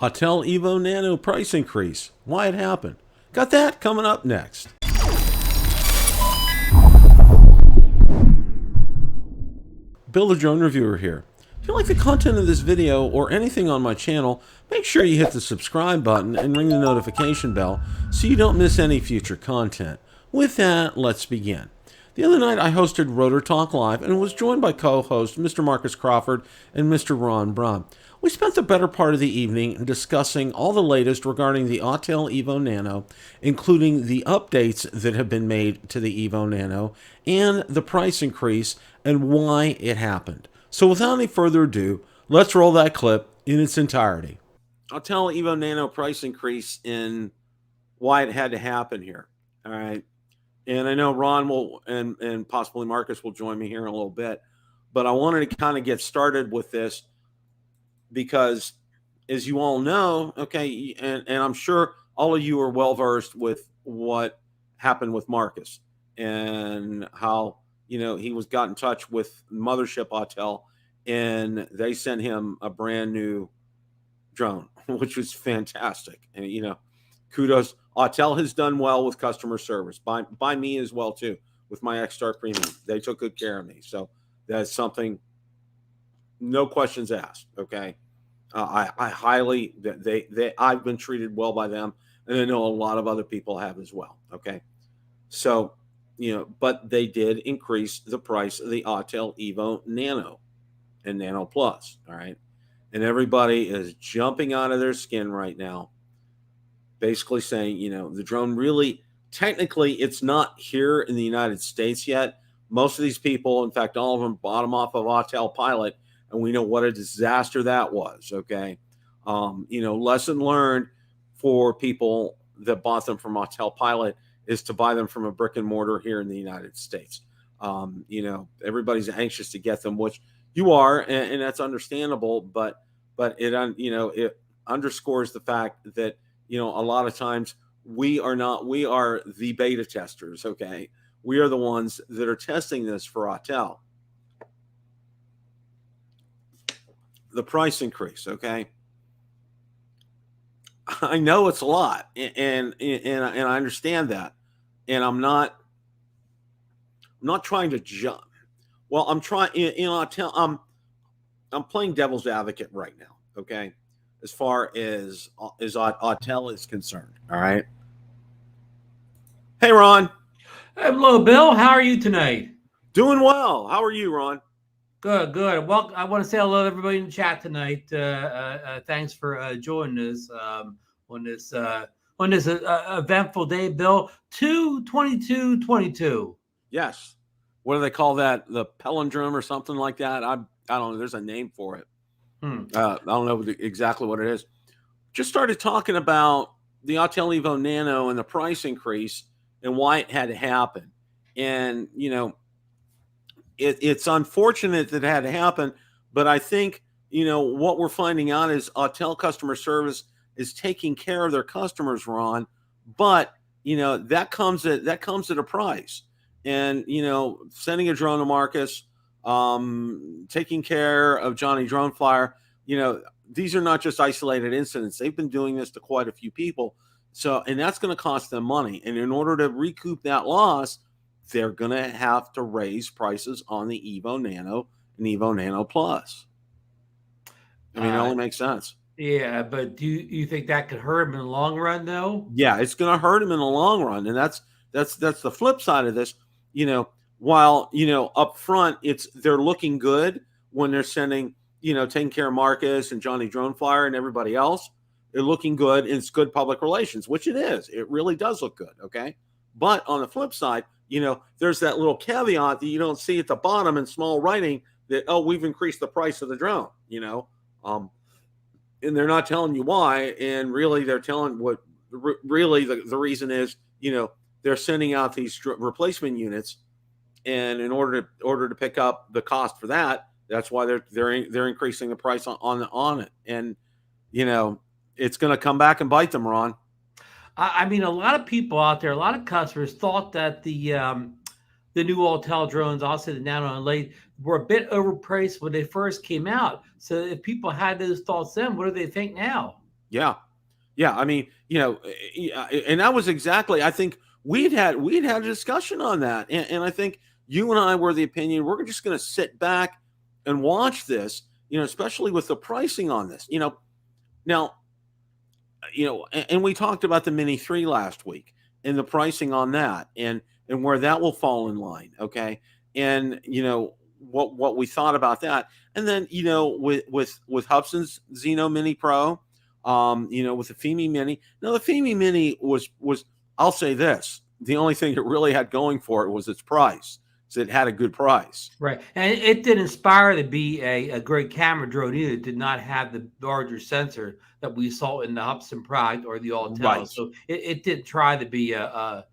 Autel Evo Nano price increase. Why it happened. Got that coming up next. Bill the Drone Reviewer here. If you like the content of this video or anything on my channel, make sure you hit the subscribe button and ring the notification bell so you don't miss any future content. With that, let's begin. The other night I hosted Rotor Talk Live and was joined by co-host Mr. Marcus Crawford and Mr. Ron Brown. We spent the better part of the evening discussing all the latest regarding the Autel Evo Nano, including the updates that have been made to the Evo Nano and the price increase and why it happened. So without any further ado, let's roll that clip in its entirety. Autel Evo Nano price increase and why it had to happen here. All right. And I know Ron will and possibly Marcus will join me here in a little bit, but I wanted to kind of get started with this because, as you all know, okay, and I'm sure all of you are well versed with what happened with Marcus and how, you know, he got in touch with Mothership Autel and they sent him a brand new drone, which was fantastic. And, you know, kudos. Autel has done well with customer service by me as well, too, with my X-Star Premium. They took good care of me. So that's something, no questions asked. Okay. I highly, I've been treated well by them. And I know a lot of other people have as well. Okay. So, you know, but they did increase the price of the Autel Evo Nano and Nano Plus. All right. And everybody is jumping out of their skin right now, basically saying, you know, the drone really, technically, it's not here in the United States yet. Most of these people, in fact, all of them bought them off of Autel Pilot, and we know what a disaster that was, okay? You know, lesson learned for people that bought them from Autel Pilot is to buy them from a brick and mortar here in the United States. You know, everybody's anxious to get them, which you are, and that's understandable, but it, you know, it underscores the fact that, you know, a lot of times we are the beta testers, okay? We are the ones that are testing this for Autel. The price increase, okay? I know it's a lot, and I understand that, and I'm not trying to jump. Well, I'm trying, you know, I'm playing devil's advocate right now, okay? As far as Autel is concerned, all right? Hey, Ron. Hello, Bill. How are you tonight? Doing well. How are you, Ron? Good, good. Well, I want to say hello to everybody in the chat tonight. Thanks for joining us on this eventful day, Bill. 2/22/22. Yes. What do they call that? The palindrome or something like that? I don't know. There's a name for it. I don't know exactly what it is. Just started talking about the Autel Evo Nano and the price increase and why it had to happen. And, you know, it's unfortunate that it had to happen, but I think, you know, what we're finding out is Autel customer service is taking care of their customers, Ron, but, you know, that comes at a price. And, you know, sending a drone to Marcus, taking care of Johnny Drone Flyer, you know, these are not just isolated incidents. They've been doing this to quite a few people. So, and that's going to cost them money. And in order to recoup that loss, they're going to have to raise prices on the Evo Nano and Evo Nano Plus. I mean, it only makes sense. Yeah, but do you think that could hurt them in the long run, though? Yeah, it's going to hurt them in the long run. And that's the flip side of this. You know, while, you know, up front, they're looking good when they're sending, you know, taking care of Marcus and Johnny Drone Flyer and everybody else. They're looking good. And it's good public relations, which it is. It really does look good. Okay. But on the flip side, you know, there's that little caveat that you don't see at the bottom in small writing that, oh, we've increased the price of the drone, you know, and they're not telling you why. And really, they're telling what really the reason is, you know, they're sending out these replacement units, and in order to pick up the cost for that, that's why they're increasing the price on it. And, you know, it's going to come back and bite them, Ron. I mean, a lot of people out there, a lot of customers thought that the new Autel drones, also the Nano and Late, were a bit overpriced when they first came out. So if people had those thoughts then, what do they think now? Yeah. Yeah. I mean, and that was exactly, I think we'd had a discussion on that. And I think you and I were the opinion, we're just going to sit back and watch this, especially with the pricing on this, now, and we talked about the Mini 3 last week and the pricing on that and where that will fall in line. Okay. And, what we thought about that. And then, with Hubson's Xeno Mini Pro, with the FIMI Mini. Now the FIMI Mini was I'll say this, the only thing it really had going for it was its price. So it had a good price. Right. And it didn't inspire to be a great camera drone either. It did not have the larger sensor that we saw in the Hubson product or the Autel. Right. So it didn't try to be a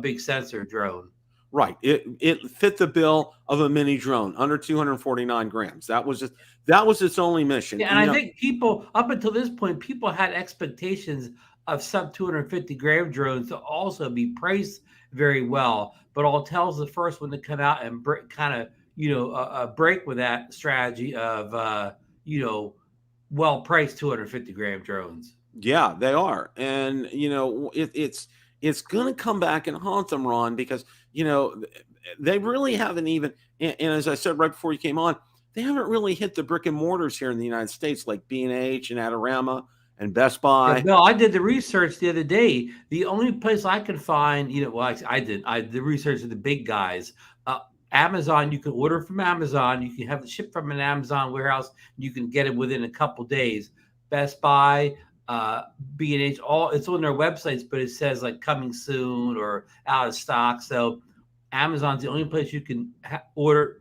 big sensor drone. Right. It fit the bill of a mini drone under 249 grams. That was its only mission. Yeah, and I think people up until this point, people had expectations of sub 250 gram drones to also be priced very well. But Autel's the first one to come out and break with that strategy of well priced 250 gram drones. Yeah, they are, and it's going to come back and haunt them, Ron, because they really haven't even. And as I said right before you came on, they haven't really hit the brick and mortars here in the United States like B&H and Adorama and Best Buy. Yeah, no, I did the research the other day. The only place I could find, I did the research of the big guys. Amazon, you can order from Amazon. You can have it shipped from an Amazon warehouse. You can get it within a couple days. Best Buy, B&H, it's on their websites, but it says like coming soon or out of stock. So Amazon's the only place you can order,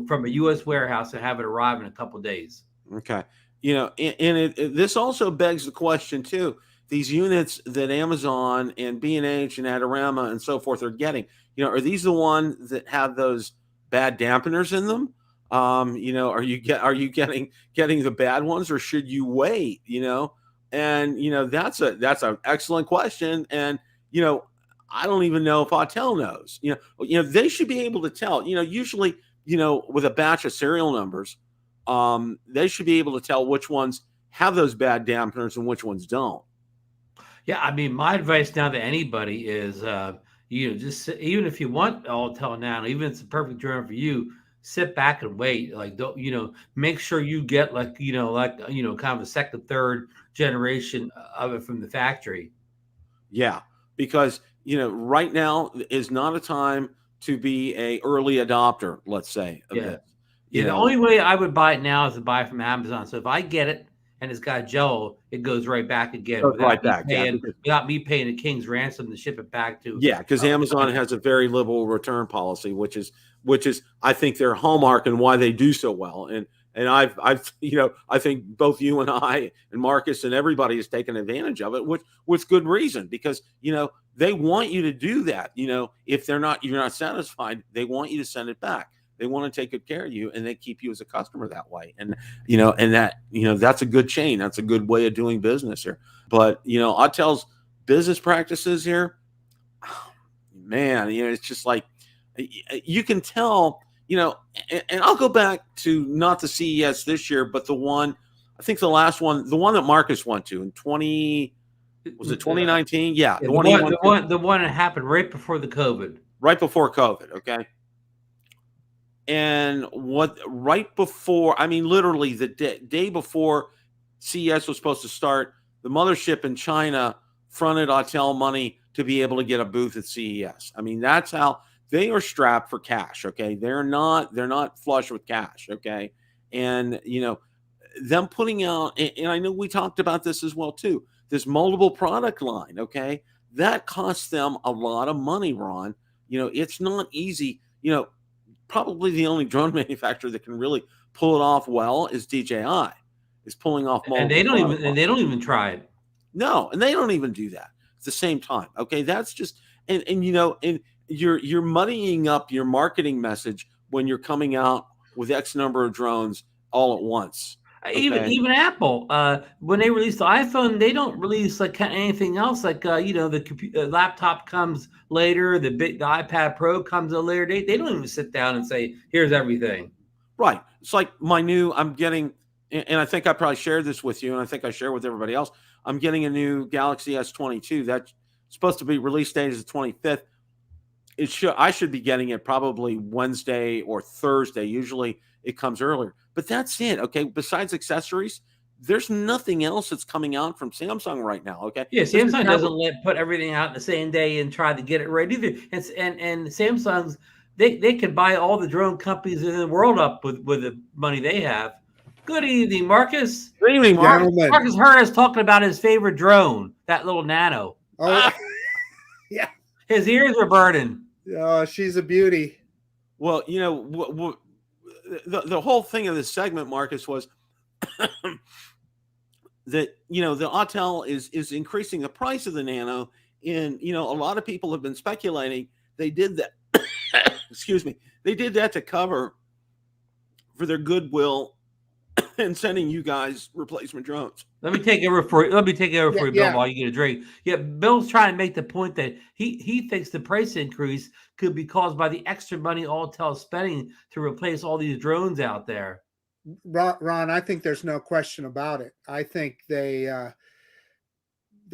from a U.S. warehouse and have it arrive in a couple days. Okay. This also begs the question too. These units that Amazon and B&H and Adorama and so forth are getting, are these the ones that have those bad dampeners in them? Are you getting the bad ones, or should you wait? And that's an excellent question. And I don't even know if Autel knows. They should be able to tell. Usually, with a batch of serial numbers, they should be able to tell which ones have those bad dampeners and which ones don't. Yeah, I mean, my advice now to anybody is, just even if you want Autel Nano, even if it's a perfect drone for you, sit back and wait. Like, don't make sure you get kind of a second, third generation of it from the factory. Yeah, because right now is not a time to be a early adopter. Let's say. Yeah. The only way I would buy it now is to buy it from Amazon. So if I get it and it's got Jello, it goes right back again without me paying a king's ransom to ship it back to. Yeah, because Amazon has a very liberal return policy, which is I think their hallmark and why they do so well. And I've I think both you and I and Marcus and everybody has taken advantage of it with good reason, because they want you to do that. If you're not satisfied, they want you to send it back. They want to take good care of you, and they keep you as a customer that way. And, that's a good chain. That's a good way of doing business here. But, Autel's business practices here, man, it's just like, you can tell, and I'll go back to not the CES this year, but the one, I think the last one, the one that Marcus went to in 2019? Yeah. The one that happened right before the COVID. Right before COVID. Okay. And literally the day before CES was supposed to start, the mothership in China fronted Autel money to be able to get a booth at CES. I mean, that's how they are strapped for cash. Okay. They're not flush with cash. Okay. And, them putting out, and I know we talked about this as well too, this multiple product line. Okay. That costs them a lot of money, Ron. It's not easy. Probably the only drone manufacturer that can really pull it off well is DJI. Is pulling off multiple. And they don't even try it. No, and they don't even do that at the same time. Okay, that's just and you're muddying up your marketing message when you're coming out with X number of drones all at once. Okay? Even Apple, when they release the iPhone, they don't release like anything else. Like the laptop comes later, the iPad Pro comes a later date. They don't even sit down and say, "Here's everything." Right. It's like I'm getting, and I think I probably shared this with you, and I think I share with everybody else. I'm getting a new Galaxy S22. That's supposed to be release date is the 25th. I should be getting it probably Wednesday or Thursday. Usually it comes earlier, but that's it. Okay. Besides accessories, there's nothing else that's coming out from Samsung right now. Okay. Yeah, Samsung doesn't put everything out the same day and try to get it right either. And Samsung's they can buy all the drone companies in the world up with the money they have. Good evening, Marcus. Good evening, gentlemen. Marcus heard us talking about his favorite drone, that little Nano. Oh, yeah. His ears were burning. Oh, she's a beauty. Well, you know, the whole thing of this segment, Marcus, was that, you know, the Autel is increasing the price of the Nano. And, you know, a lot of people have been speculating they did that. Excuse me. They did that to cover for their goodwill and sending you guys replacement drones. Let me take over for you, Bill, while you get a drink. Yeah, Bill's trying to make the point that he thinks the price increase could be caused by the extra money Autel's spending to replace all these drones out there. Ron, I think there's no question about it. I think they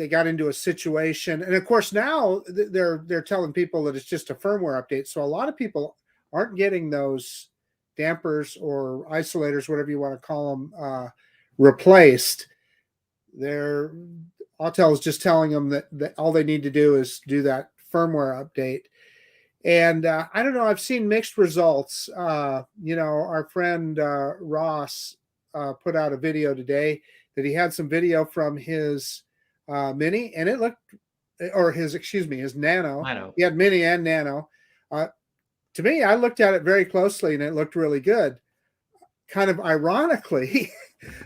got into a situation, and of course now they're telling people that it's just a firmware update. So a lot of people aren't getting those dampers or isolators, whatever you want to call them, replaced. Autel is just telling them that all they need to do is do that firmware update. And I don't know, I've seen mixed results. You know, our friend Ross put out a video today that he had some video from his Mini, and it looked, or his Nano. He had Mini and Nano. To me, I looked at it very closely, and it looked really good. Kind of ironically,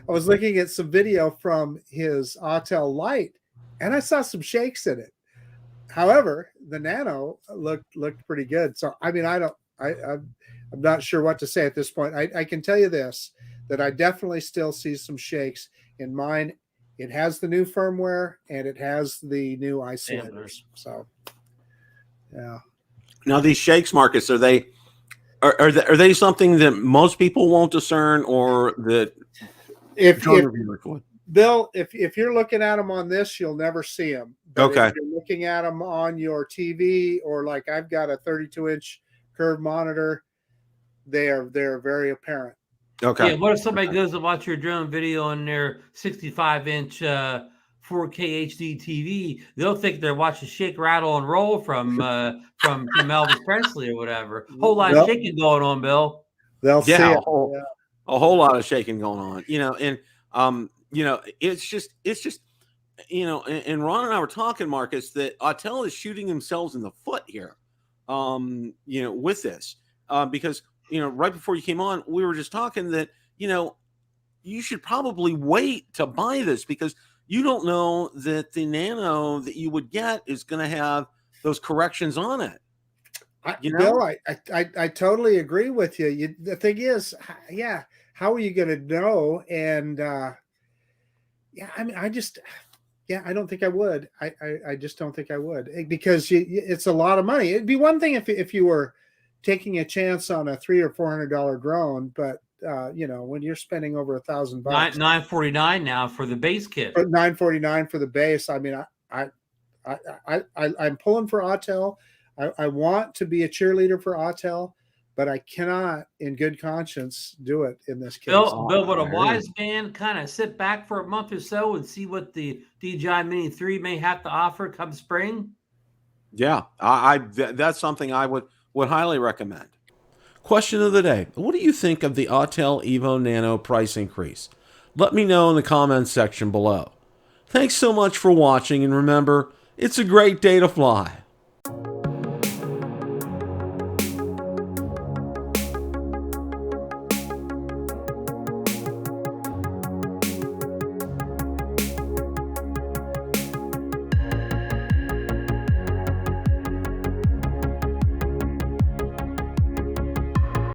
I was looking at some video from his Autel Lite, and I saw some shakes in it. However, the Nano looked pretty good. So, I mean, I'm not sure what to say at this point. I can tell you this, that I definitely still see some shakes in mine. It has the new firmware and it has the new isolators. So, yeah. Now, these shakes, Marcus, are they something that most people won't discern, or that Bill, if you're looking at them on this, you'll never see them. But okay. If you're looking at them on your TV, or like I've got a 32-inch curved monitor, they're very apparent. Okay. Yeah. What if somebody goes to watch your drone video on their 65-inch 4K HD TV? They'll think they're watching Shake, Rattle, and Roll from Elvis Presley or whatever. Whole lot of shaking going on, Bill. They'll see a whole lot of shaking going on. You know, and you know, it's just, you know, and Ron and I were talking, Marcus, that Autel is shooting themselves in the foot here, you know, with this, because, you know, right before you came on, we were just talking that, you know, you should probably wait to buy this because you don't know that the Nano that you would get is going to have those corrections on it. You know? Bill, I totally agree with you. The thing is, yeah, how are you going to know? And yeah, I mean, I don't think I would. I just don't think I would, because it's a lot of money. It'd be one thing if you were taking a chance on a $300 or $400 drone, but you know, when you're spending over $1,000, $949 now for the base kit. $949 for the base. I mean, I'm pulling for Autel. I want to be a cheerleader for Autel, but I cannot, in good conscience, do it in this case. Bill, would a wise man kind of sit back for a month or so and see what the DJI Mini 3 may have to offer come spring? Yeah, that's something I would highly recommend. Question of the day. What do you think of the Autel Evo Nano price increase? Let me know in the comments section below. Thanks so much for watching, and remember, it's a great day to fly.